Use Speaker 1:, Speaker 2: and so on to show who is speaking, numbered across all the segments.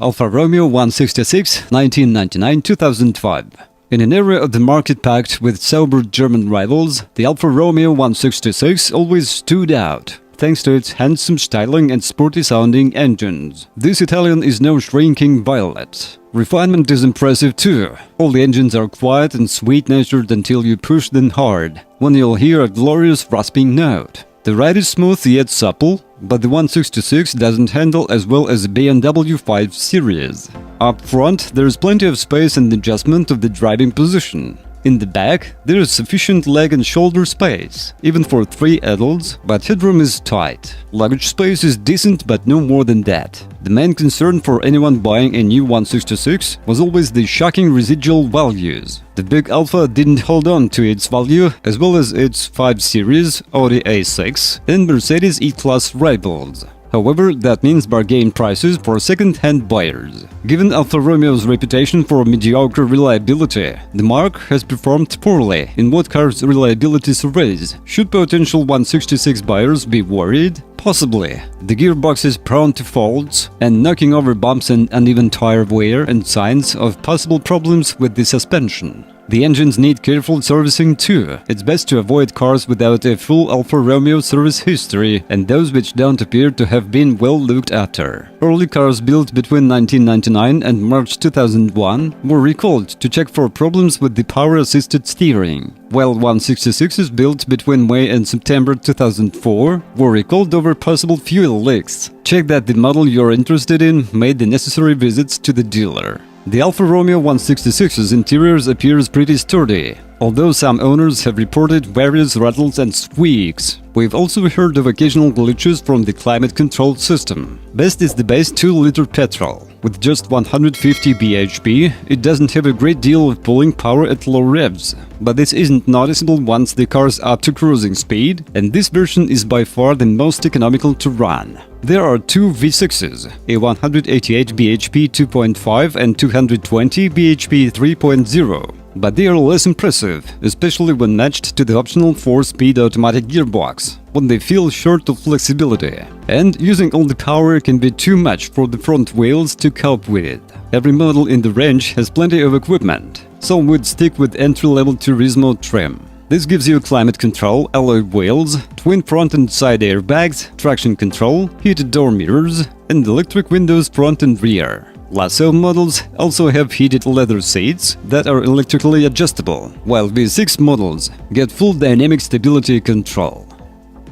Speaker 1: Alfa Romeo 166, 1999-2005. In an era of the market packed with sober German rivals, the Alfa Romeo 166 always stood out, thanks to its handsome styling and sporty-sounding engines. This Italian is no shrinking violet. Refinement is impressive too. All the engines are quiet and sweet-natured until you push them hard, when you'll hear a glorious rasping note. The ride is smooth yet supple, but the 166 doesn't handle as well as the BMW 5 Series. Up front, there is plenty of space and adjustment of the driving position. In the back, there is sufficient leg and shoulder space, even for 3 adults, but headroom is tight. Luggage space is decent, but no more than that. The main concern for anyone buying a new 166 was always the shocking residual values. The big Alfa didn't hold on to its value, as well as its 5 Series, Audi A6, and Mercedes E-Class rivals. However, that means bargain prices for second-hand buyers. Given Alfa Romeo's reputation for mediocre reliability, the marque has performed poorly in what cars reliability surveys. Should potential 166 buyers be worried? Possibly. The gearbox is prone to faults and knocking over bumps and uneven tire wear and signs of possible problems with the suspension. The engines need careful servicing too. It's best to avoid cars without a full Alfa Romeo service history and those which don't appear to have been well looked after. Early cars built between 1999 and March 2001 were recalled to check for problems with the power-assisted steering, while 166s built between May and September 2004 were recalled over possible fuel leaks. Check that the model you're interested in made the necessary visits to the dealer. The Alfa Romeo 166's interiors appears pretty sturdy, although some owners have reported various rattles and squeaks. We've also heard of occasional glitches from the climate control system. Best is the base 2-liter petrol. With just 150 bhp, it doesn't have a great deal of pulling power at low revs, but this isn't noticeable once the car's up to cruising speed, and this version is by far the most economical to run. There are 2 V6s, a 188 bhp 2.5 and 220 bhp 3.0. But they are less impressive, especially when matched to the optional 4-speed automatic gearbox, when they feel short of flexibility. And using all the power can be too much for the front wheels to cope with. Every model in the range has plenty of equipment. Some would stick with entry-level Turismo trim. This gives you climate control, alloy wheels, twin front and side airbags, traction control, heated door mirrors, and electric windows front and rear. Lasso models also have heated leather seats that are electrically adjustable, while V6 models get full dynamic stability control.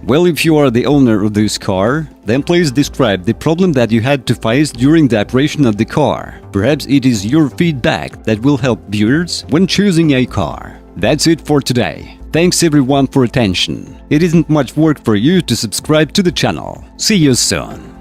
Speaker 1: Well, if you are the owner of this car, then please describe the problem that you had to face during the operation of the car. Perhaps it is your feedback that will help viewers when choosing a car. That's it for today. Thanks everyone for attention. It isn't much work for you to subscribe to the channel. See you soon.